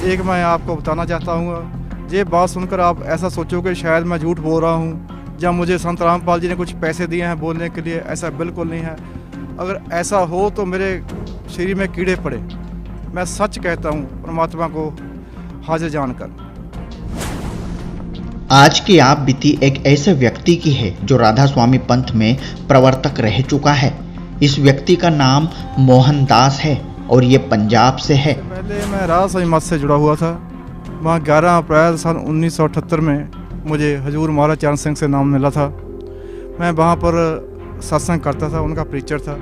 एक मैं आपको बताना चाहता हूँ, ये बात सुनकर आप ऐसा सोचोगे शायद मैं झूठ बोल रहा हूँ या मुझे संत रामपाल जी ने कुछ पैसे दिए हैं बोलने के लिए। ऐसा बिल्कुल नहीं है। अगर ऐसा हो तो मेरे शरीर में कीड़े पड़े। मैं सच कहता हूँ परमात्मा को हाजिर जानकर। आज की आप बीती एक ऐसे व्यक्ति की है जो राधा स्वामी पंथ में प्रवर्तक रह चुका है। इस व्यक्ति का नाम मोहनदास है और ये पंजाब से है। पहले मैं राधा स्वामी मत से जुड़ा हुआ था। वहाँ 11 अप्रैल सन 1978 में मुझे हजूर महाराज चरण सिंह से नाम मिला था। मैं वहाँ पर सत्संग करता था, उनका प्रीचर था।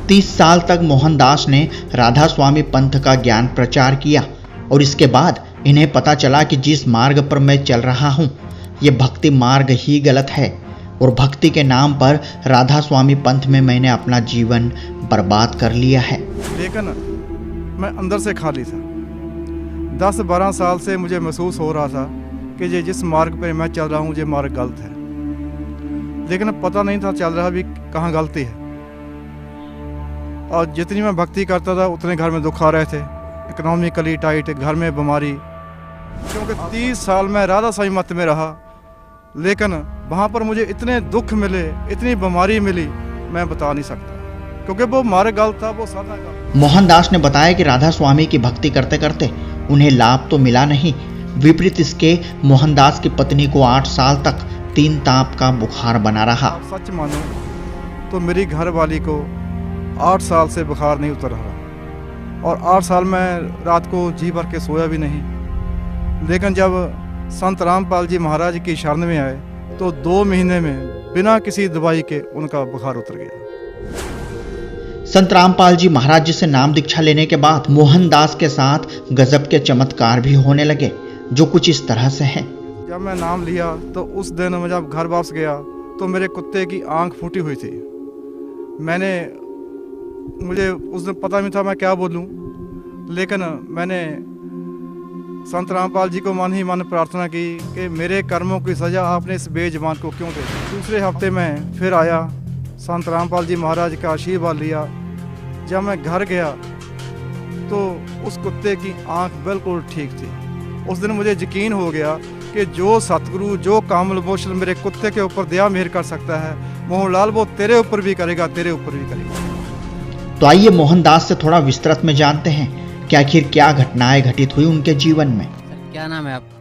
30 साल तक मोहनदास ने राधा स्वामी पंथ का ज्ञान प्रचार किया और इसके बाद इन्हें पता चला कि जिस मार्ग पर मैं चल रहा हूँ ये भक्ति मार्ग ही गलत है और भक्ति के नाम पर राधा स्वामी पंथ में मैंने अपना जीवन बर्बाद कर लिया है। लेकिन मैं अंदर से खाली था। 10-12 साल से मुझे महसूस हो रहा था कि ये जिस मार्ग पर मैं चल रहा हूँ ये मार्ग गलत है, लेकिन पता नहीं था चल रहा भी कहाँ गलती है। और जितनी मैं भक्ति करता था उतने घर में दुख आ रहे थे, इकोनॉमिकली टाइट, घर में बीमारी। क्योंकि 30 साल मैं राधा स्वामी मत में रहा, लेकिन वहाँ पर मुझे इतने दुख मिले, इतनी बीमारी मिली, मैं बता नहीं सकता, क्योंकि वो मार्ग गलत था, वो साधा गलत। मोहनदास ने बताया कि राधा स्वामी की भक्ति करते करते उन्हें लाभ तो मिला नहीं, विपरीत इसके मोहनदास की पत्नी को 8 साल तक 3 ताप का बुखार बना रहा। आप सच मानो तो मेरी घर वाली को 8 साल से बुखार नहीं उतर रहा और 8 साल में रात को जी भर के सोया भी नहीं। लेकिन जब संत रामपाल जी महाराज की शरण में आए तो 2 महीने में बिना किसी दवाई के उनका बुखार उतर गया। संत रामपाल जी महाराज जी से नाम दीक्षा लेने के बाद मोहनदास के साथ गजब के चमत्कार भी होने लगे, जो कुछ इस तरह से हैं। जब मैं नाम लिया तो उस दिन मैं जब घर वापस गया तो मेरे कुत्ते की आंख फूटी हुई थी। मुझे उस दिन पता नहीं था मैं क्या बोलूं, लेकिन मैंने संत रामपाल जी को मन ही मन प्रार्थना की कि मेरे कर्मों की सज़ा आपने इस बेजुबान को क्यों दे दी। दूसरे हफ्ते में फिर आया, संत रामपाल जी महाराज का आशीर्वाद लिया। जब मैं घर गया तो उस कुत्ते की आंख बिल्कुल ठीक थी। उस दिन मुझे यकीन हो गया कि जो सतगुरु, जो कामल बोशल मेरे कुत्ते के ऊपर दया मेहर कर सकता है, मोहनलाल वो तेरे ऊपर भी करेगा, तेरे ऊपर भी करेगा। तो आइए मोहनदास से थोड़ा विस्तृत में जानते हैं कि आखिर क्या घटनाएं घटित हुई उनके जीवन में। क्या नाम है आपका?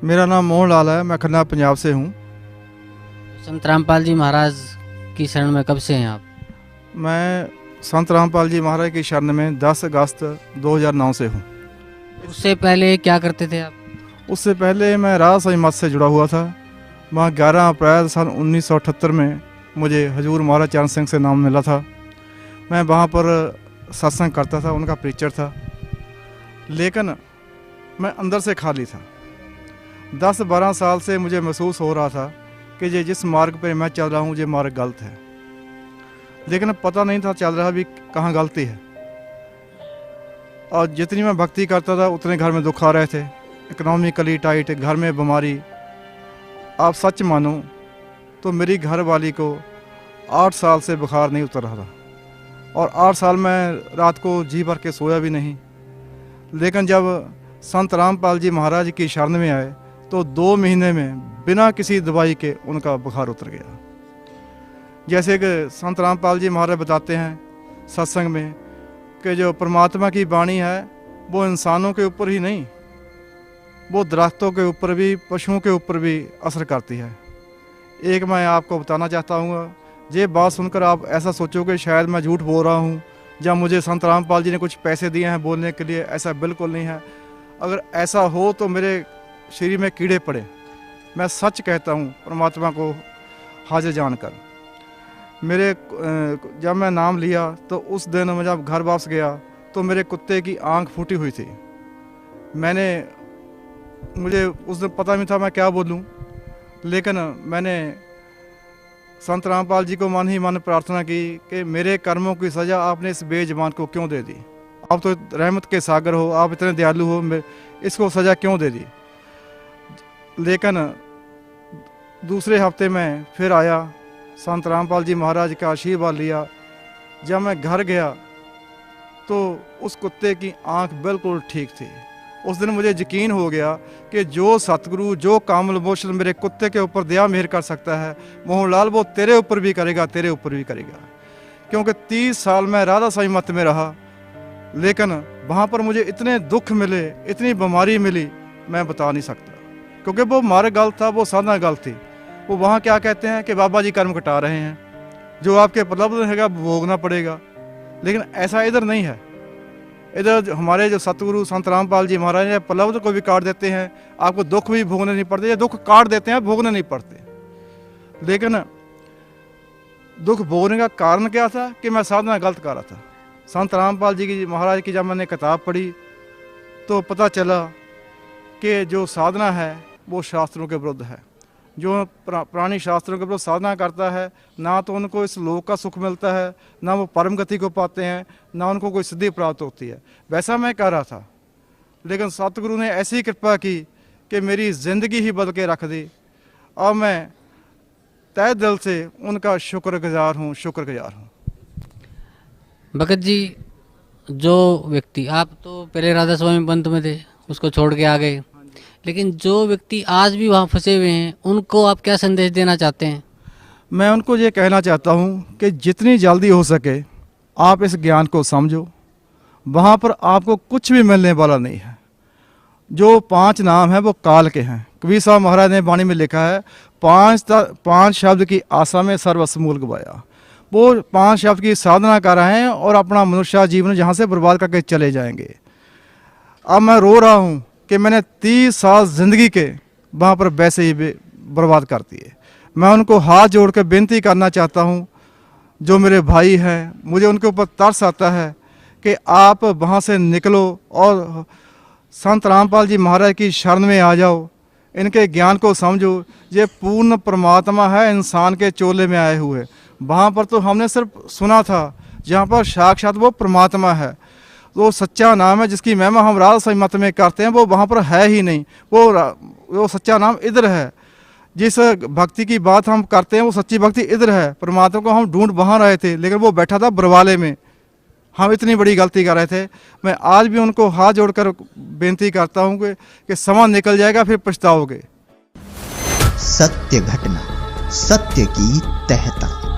मेरा नाम मोहनलाल है, मैं खन्ना पंजाब से हूँ। संत रामपाल जी महाराज की शरण में कब से हैं आप? मैं संत रामपाल जी महाराज की शरण में 10 अगस्त 2009 से हूँ। उससे पहले क्या करते थे आप? उससे पहले मैं राधा स्वामी मत से जुड़ा हुआ था। वहाँ 11 अप्रैल सन 1978 में मुझे हजूर महाराज चरण सिंह से नाम मिला था। मैं वहाँ पर सत्संग करता था, उनका प्रीचर था, लेकिन मैं अंदर से खाली था। 10-12 साल से मुझे महसूस हो रहा था कि ये जिस मार्ग पर मैं चल रहा हूँ ये मार्ग गलत है, लेकिन पता नहीं था चल रहा भी कहाँ गलती है। और जितनी मैं भक्ति करता था उतने घर में दुख आ रहे थे, इकोनॉमिकली टाइट, घर में बीमारी। आप सच मानो तो मेरी घर वाली को 8 साल से बुखार नहीं उतर रहा और 8 साल में रात को जी भर के सोया भी नहीं। लेकिन जब संत रामपाल जी महाराज की शरण में आए तो 2 महीने में बिना किसी दवाई के उनका बुखार उतर गया। जैसे कि संत रामपाल जी महाराज बताते हैं सत्संग में कि जो परमात्मा की वाणी है वो इंसानों के ऊपर ही नहीं, वो दरख्तों के ऊपर भी, पशुओं के ऊपर भी असर करती है। एक मैं आपको बताना चाहता हूँ, ये बात सुनकर आप ऐसा सोचोगे शायद मैं झूठ बोल रहा हूँ या मुझे संत रामपाल जी ने कुछ पैसे दिए हैं बोलने के लिए। ऐसा बिल्कुल नहीं है। अगर ऐसा हो तो मेरे शरीर में कीड़े पड़े। मैं सच कहता हूँ परमात्मा को हाजिर जानकर। जब मैं नाम लिया तो उस दिन मैं जब घर वापस गया तो मेरे कुत्ते की आंख फूटी हुई थी। मुझे उस दिन पता नहीं था मैं क्या बोलूं, लेकिन मैंने संत रामपाल जी को मन ही मन प्रार्थना की कि मेरे कर्मों की सज़ा आपने इस बेजुबान को क्यों दे दी। आप तो रहमत के सागर हो, आप इतने दयालु हो, इसको सज़ा क्यों दे दी। लेकिन दूसरे हफ्ते में फिर आया, संत रामपाल जी महाराज का आशीर्वाद लिया। जब मैं घर गया तो उस कुत्ते की आंख बिल्कुल ठीक थी उस दिन मुझे यकीन हो गया कि जो सतगुरु, जो कामल मोशन मेरे कुत्ते के ऊपर दया मेहर कर सकता है, मोहन लाल वो तेरे ऊपर भी करेगा, तेरे ऊपर भी करेगा। क्योंकि 30 साल मैं राधा स्वामी मत में रहा, लेकिन वहाँ पर मुझे इतने दुख मिले, इतनी बीमारी मिली, मैं बता नहीं सकता। क्योंकि वो मार्ग गलत था, वो साधना गलत थी। वो वहाँ क्या कहते हैं कि बाबा जी कर्म कटा रहे हैं, जो आपके प्रलब्ध रहेगा भोगना पड़ेगा। लेकिन ऐसा इधर नहीं है। इधर हमारे जो सतगुरु संत रामपाल जी महाराज ने प्रलब्ध को भी काट देते हैं, आपको दुख भी भोगने नहीं पड़ते। ये दुख काट देते हैं, भोगने नहीं पड़ते। लेकिन दुख भोगने का कारण क्या था कि मैं साधना गलत कर रहा था। संत रामपाल जी की महाराज की जब मैंने किताब पढ़ी तो पता चला कि जो साधना है वो शास्त्रों के विरुद्ध है। जो पुरानी शास्त्रों के विरुद्ध साधना करता है, ना तो उनको इस लोक का सुख मिलता है, ना वो परम गति को पाते हैं, ना उनको कोई सिद्धि प्राप्त होती है। वैसा मैं कर रहा था, लेकिन सतगुरु ने ऐसी कृपा की कि मेरी ज़िंदगी ही बदल के रख दी। और मैं तहे दिल से उनका शुक्रगुजार हूँ, शुक्रगुजार हूँ। भगत जी, जो व्यक्ति, आप तो पहले राधा स्वामी पंथ में थे, उसको छोड़ के आ गए, लेकिन जो व्यक्ति आज भी वहाँ फंसे हुए हैं, उनको आप क्या संदेश देना चाहते हैं? मैं उनको ये कहना चाहता हूँ कि जितनी जल्दी हो सके आप इस ज्ञान को समझो। वहाँ पर आपको कुछ भी मिलने वाला नहीं है। जो 5 नाम हैं वो काल के हैं। कबीर साहब महाराज ने वाणी में लिखा है, 5 शब्द की आशा में सर्वस्व मूल गवाया। वो 5 शब्द की साधना कर रहे हैं और अपना मनुष्य जीवन जहाँ से बर्बाद करके चले जाएंगे। अब मैं रो रहा हूँ कि मैंने 30 साल ज़िंदगी के वहाँ पर वैसे ही बर्बाद कर दिए। मैं उनको हाथ जोड़ कर बेनती करना चाहता हूँ, जो मेरे भाई हैं, मुझे उनके ऊपर तरस आता है कि आप वहाँ से निकलो और संत रामपाल जी महाराज की शरण में आ जाओ, इनके ज्ञान को समझो। ये पूर्ण परमात्मा है, इंसान के चोले में आए हुए। वहाँ पर तो हमने सिर्फ सुना था, जहाँ पर साक्षात वो परमात्मा है, वो सच्चा नाम है जिसकी महिमा हम राधा स्वामी मत में करते हैं, वो वहाँ पर है ही नहीं। वो सच्चा नाम इधर है। जिस भक्ति की बात हम करते हैं वो सच्ची भक्ति इधर है। परमात्मा को हम ढूंढ वहाँ रहे थे, लेकिन वो बैठा था बरवाले में। हम इतनी बड़ी गलती कर रहे थे। मैं आज भी उनको हाथ जोड़कर बेनती करता हूँ कि समय निकल जाएगा, फिर पछताओगे। सत्य घटना, सत्य की तहता।